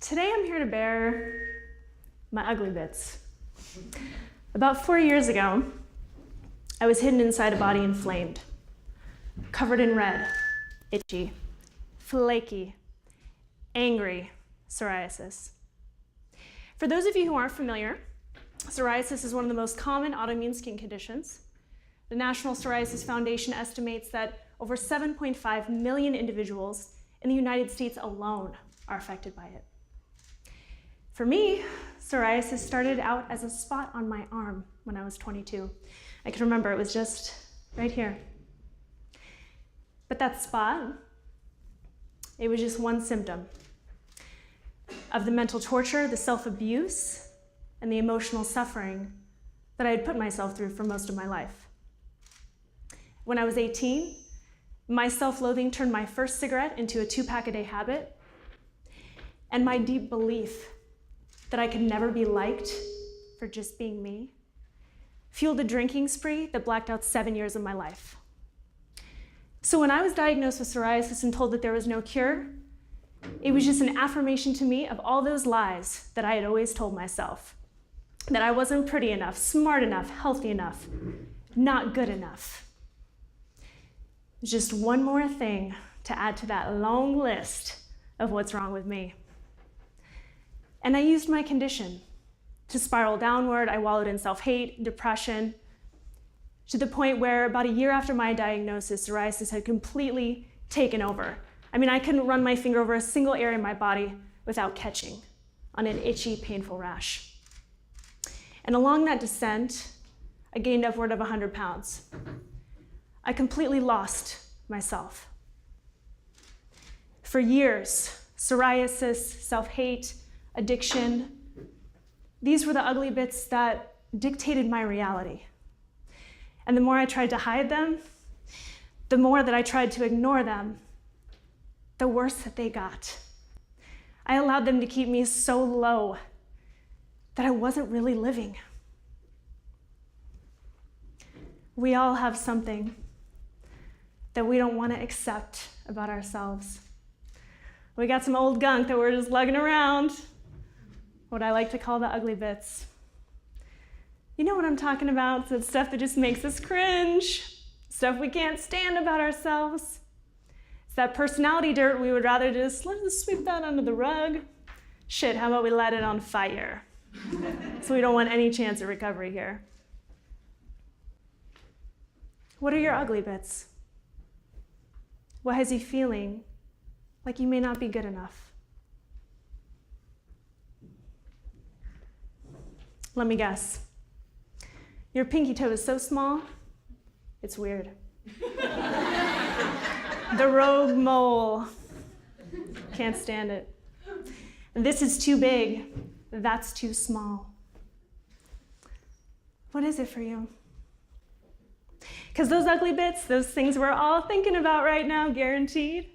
Today I'm here to bear my ugly bits. About 4 years ago, I was hidden inside a body inflamed, covered in red, itchy, flaky, angry psoriasis. For those of you who aren't familiar, psoriasis is one of the most common autoimmune skin conditions. The National Psoriasis Foundation estimates that over 7.5 million individuals in the United States alone are affected by it. For me, psoriasis started out as a spot on my arm when I was 22. I can remember it was just right here. But that spot, it was just one symptom of the mental torture, the self-abuse, and the emotional suffering that I had put myself through for most of my life. When I was 18, my self-loathing turned my first cigarette into a 2-pack-a-day habit, and my deep belief that I could never be liked for just being me fueled a drinking spree that blacked out 7 years of my life. So when I was diagnosed with psoriasis and told that there was no cure, it was just an affirmation to me of all those lies that I had always told myself. That I wasn't pretty enough, smart enough, healthy enough, not good enough. Just one more thing to add to that long list of what's wrong with me. And I used my condition to spiral downward. I wallowed in self-hate, depression, to the point where about a year after my diagnosis, psoriasis had completely taken over. I mean, I couldn't run my finger over a single area in my body without catching on an itchy, painful rash. And along that descent, I gained upward of 100 pounds. I completely lost myself. For years, psoriasis, self-hate, addiction, these were the ugly bits that dictated my reality. And the more I tried to hide them, the more that I tried to ignore them, the worse that they got. I allowed them to keep me so low that I wasn't really living. We all have something that we don't want to accept about ourselves. We got some old gunk that we're just lugging around, what I like to call the ugly bits. You know what I'm talking about? It's that stuff that just makes us cringe, stuff we can't stand about ourselves. It's that personality dirt we would rather just let us sweep that under the rug. Shit, how about we light it on fire? So we don't want any chance of recovery here. What are your ugly bits? What has you feeling like you may not be good enough? Let me guess. Your pinky toe is so small, it's weird. The rogue mole. Can't stand it. This is too big. That's too small. What is it for you? Because those ugly bits, those things we're all thinking about right now, guaranteed,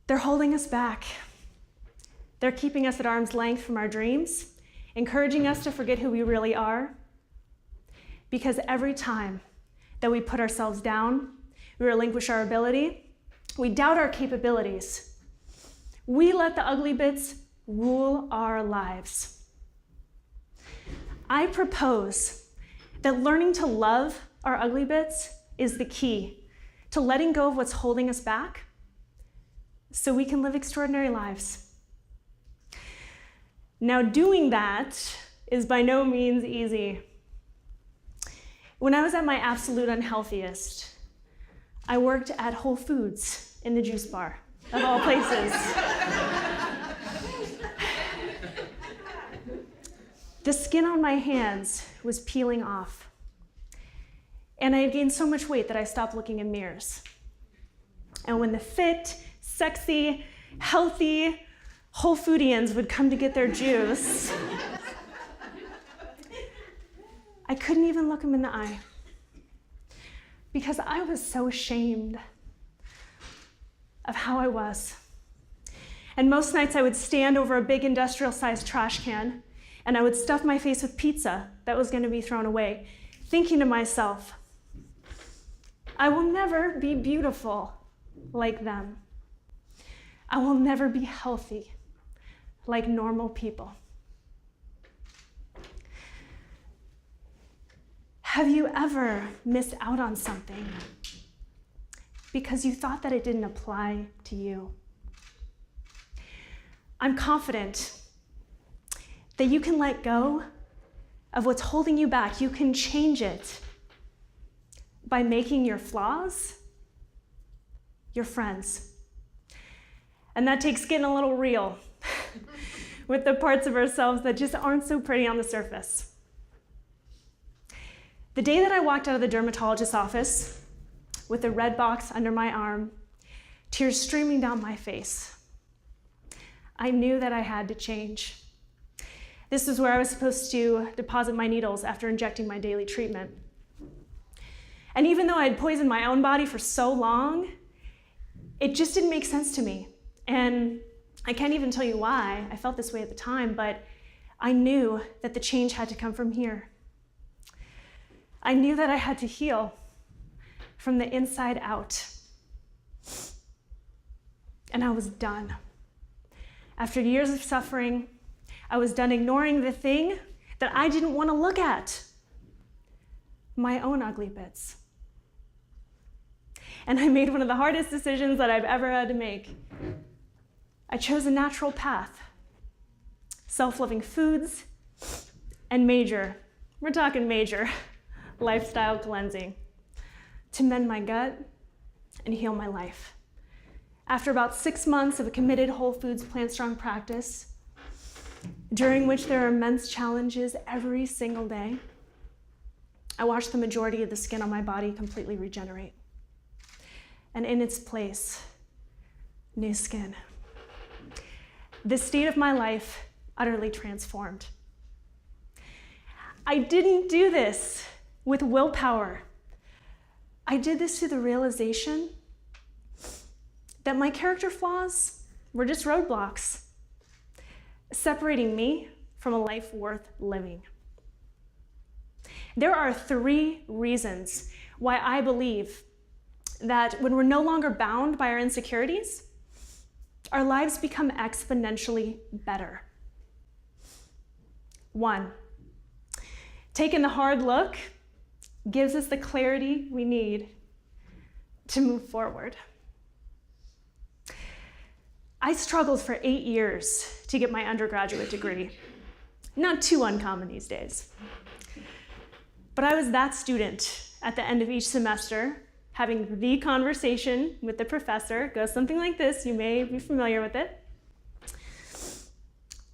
they're holding us back. They're keeping us at arm's length from our dreams, encouraging us to forget who we really are. Because every time that we put ourselves down, we relinquish our ability, we doubt our capabilities, we let the ugly bits rule our lives. I propose that learning to love our ugly bits is the key to letting go of what's holding us back so we can live extraordinary lives. Now, doing that is by no means easy. When I was at my absolute unhealthiest, I worked at Whole Foods in the juice bar, of all places. The skin on my hands was peeling off. And I had gained so much weight that I stopped looking in mirrors. And when the fit, sexy, healthy Whole Foodians would come to get their juice, I couldn't even look them in the eye because I was so ashamed of how I was. And most nights I would stand over a big industrial-sized trash can and I would stuff my face with pizza that was going to be thrown away, thinking to myself, I will never be beautiful like them. I will never be healthy like normal people. Have you ever missed out on something because you thought that it didn't apply to you? I'm confident that you can let go of what's holding you back. You can change it by making your flaws your friends. And that takes getting a little real with the parts of ourselves that just aren't so pretty on the surface. The day that I walked out of the dermatologist's office with a red box under my arm, tears streaming down my face, I knew that I had to change. This is where I was supposed to deposit my needles after injecting my daily treatment. And even though I had poisoned my own body for so long, it just didn't make sense to me. And I can't even tell you why I felt this way at the time, but I knew that the change had to come from here. I knew that I had to heal from the inside out. And I was done. After years of suffering, I was done ignoring the thing that I didn't want to look at, my own ugly bits. And I made one of the hardest decisions that I've ever had to make. I chose a natural path, self-loving foods, and we're talking major, lifestyle cleansing to mend my gut and heal my life. After about 6 months of a committed whole foods plant strong practice, during which there are immense challenges every single day, I watched the majority of the skin on my body completely regenerate. And in its place, new skin. The state of my life utterly transformed. I didn't do this with willpower. I did this through the realization that my character flaws were just roadblocks, separating me from a life worth living. There are 3 reasons why I believe that when we're no longer bound by our insecurities, our lives become exponentially better. 1, taking the hard look gives us the clarity we need to move forward. I struggled for 8 years to get my undergraduate degree. Not too uncommon these days. But I was that student at the end of each semester, having the conversation with the professor. It goes something like this. You may be familiar with it.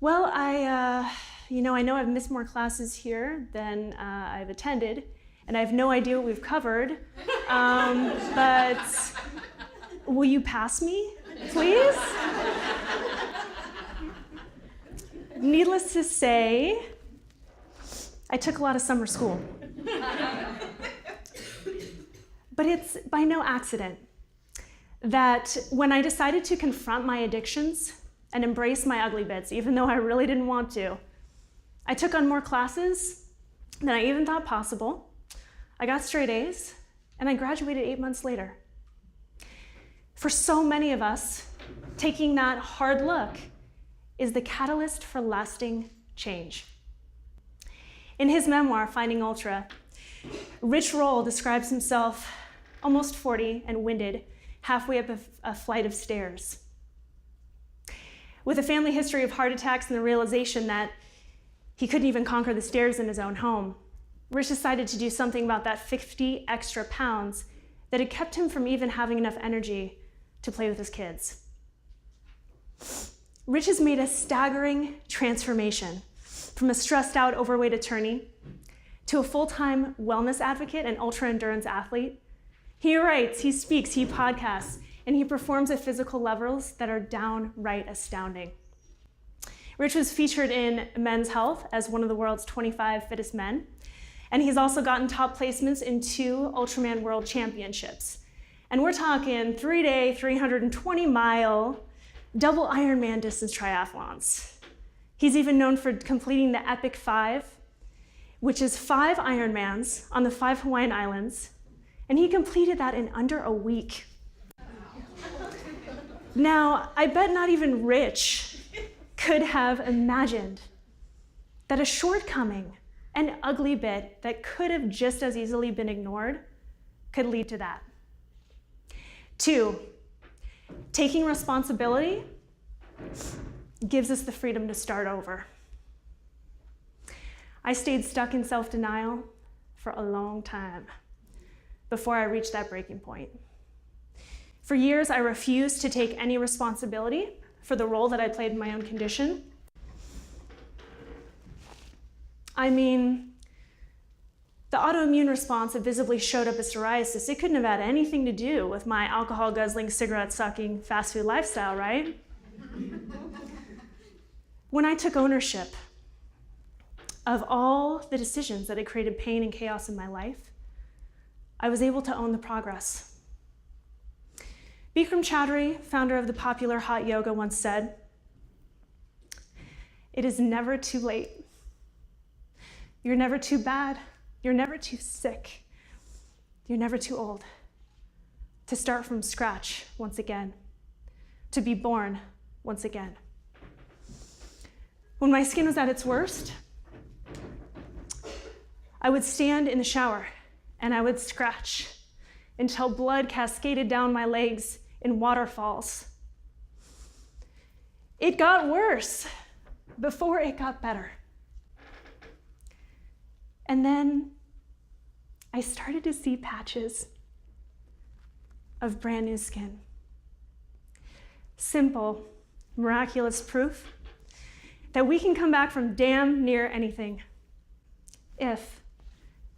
Well, I know I've missed more classes here than I've attended, and I have no idea what we've covered. But will you pass me, please? Needless to say, I took a lot of summer school. But it's by no accident that when I decided to confront my addictions and embrace my ugly bits, even though I really didn't want to, I took on more classes than I even thought possible. I got straight A's, and I graduated 8 months later. For so many of us, taking that hard look is the catalyst for lasting change. In his memoir, Finding Ultra, Rich Roll describes himself almost 40 and winded, halfway up a flight of stairs. With a family history of heart attacks and the realization that he couldn't even conquer the stairs in his own home, Rich decided to do something about that 50 extra pounds that had kept him from even having enough energy to play with his kids. Rich has made a staggering transformation from a stressed out, overweight attorney to a full-time wellness advocate and ultra-endurance athlete. He writes, he speaks, he podcasts, and he performs at physical levels that are downright astounding. Rich was featured in Men's Health as one of the world's 25 fittest men, and he's also gotten top placements in 2 Ultraman World Championships. And we're talking 3-day, 320-mile double Ironman distance triathlons. He's even known for completing the Epic 5, which is 5 Ironmans on the 5 Hawaiian Islands, and he completed that in under a week. Now, I bet not even Rich could have imagined that a shortcoming, an ugly bit that could have just as easily been ignored, could lead to that. 2, taking responsibility gives us the freedom to start over. I stayed stuck in self-denial for a long time before I reached that breaking point. For years, I refused to take any responsibility for the role that I played in my own condition. I mean, the autoimmune response that visibly showed up as psoriasis, it couldn't have had anything to do with my alcohol-guzzling, cigarette-sucking, fast food lifestyle, right? When I took ownership of all the decisions that had created pain and chaos in my life, I was able to own the progress. Bikram Choudhury, founder of the popular hot yoga, once said, "It is never too late. You're never too bad. You're never too sick. You're never too old to start from scratch once again, to be born once again." When my skin was at its worst, I would stand in the shower and I would scratch until blood cascaded down my legs in waterfalls. It got worse before it got better. And then I started to see patches of brand new skin. Simple, miraculous proof that we can come back from damn near anything if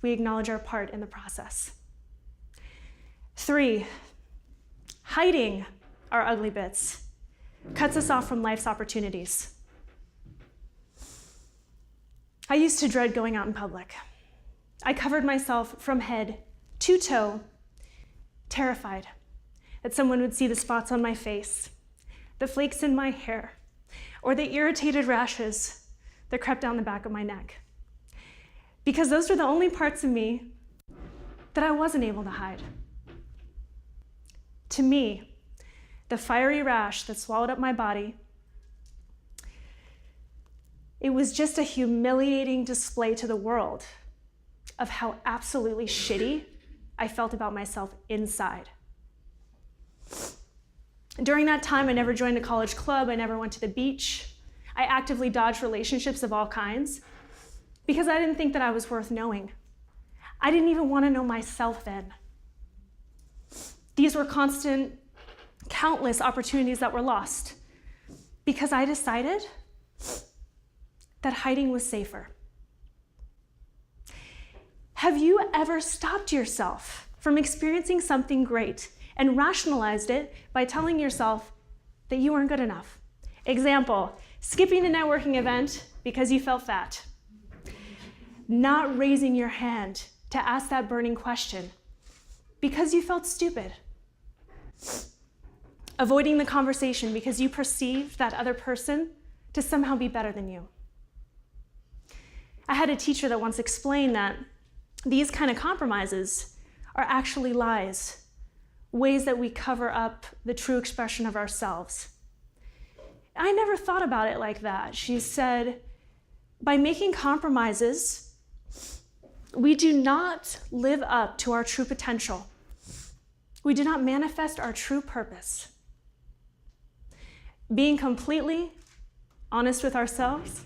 we acknowledge our part in the process. 3, hiding our ugly bits cuts us off from life's opportunities. I used to dread going out in public. I covered myself from head to toe, terrified that someone would see the spots on my face, the flakes in my hair, or the irritated rashes that crept down the back of my neck. Because those were the only parts of me that I wasn't able to hide. To me, the fiery rash that swallowed up my body, it was just a humiliating display to the world of how absolutely shitty I felt about myself inside. During that time, I never joined a college club, I never went to the beach. I actively dodged relationships of all kinds because I didn't think that I was worth knowing. I didn't even want to know myself then. These were constant, countless opportunities that were lost because I decided that hiding was safer. Have you ever stopped yourself from experiencing something great and rationalized it by telling yourself that you weren't good enough? Example, skipping a networking event because you felt fat. Not raising your hand to ask that burning question because you felt stupid. Avoiding the conversation because you perceived that other person to somehow be better than you. I had a teacher that once explained that these kind of compromises are actually lies, ways that we cover up the true expression of ourselves. I never thought about it like that. She said, by making compromises, we do not live up to our true potential. We do not manifest our true purpose. Being completely honest with ourselves,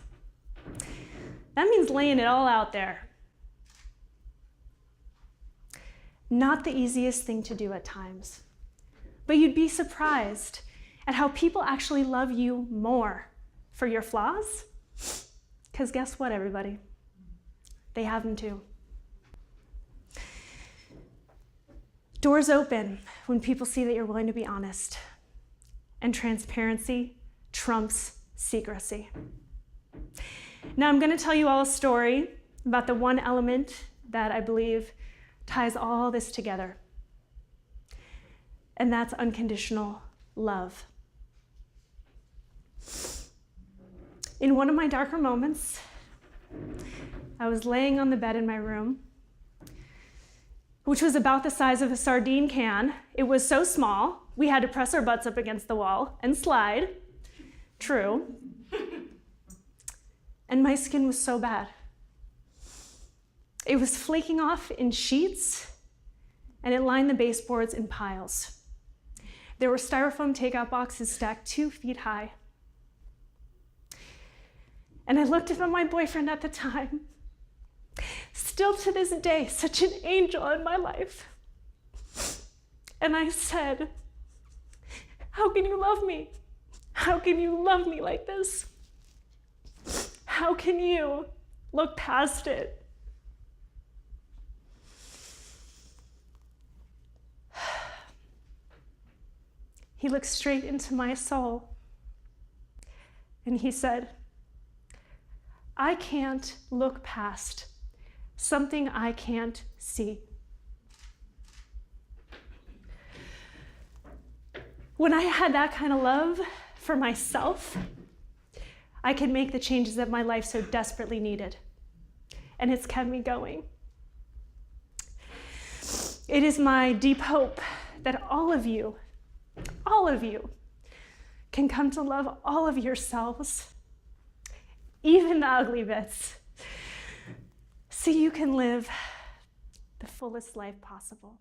that means laying it all out there. Not the easiest thing to do at times, but you'd be surprised at how people actually love you more for your flaws. Because guess what, everybody? They have them too. Doors open when people see that you're willing to be honest, and transparency trumps secrecy. Now I'm going to tell you all a story about the one element that I believe ties all this together, and that's unconditional love. In one of my darker moments, I was laying on the bed in my room, which was about the size of a sardine can. It was so small, we had to press our butts up against the wall and slide. True. and my skin was so bad. It was flaking off in sheets, and it lined the baseboards in piles. There were styrofoam takeout boxes stacked 2 feet high. And I looked up at my boyfriend at the time, still to this day, such an angel in my life. And I said, how can you love me? How can you love me like this? How can you look past it? He looked straight into my soul and he said, I can't look past something I can't see. When I had that kind of love for myself, I could make the changes that my life so desperately needed. And it's kept me going. It is my deep hope that all of you can come to love all of yourselves, even the ugly bits, so you can live the fullest life possible.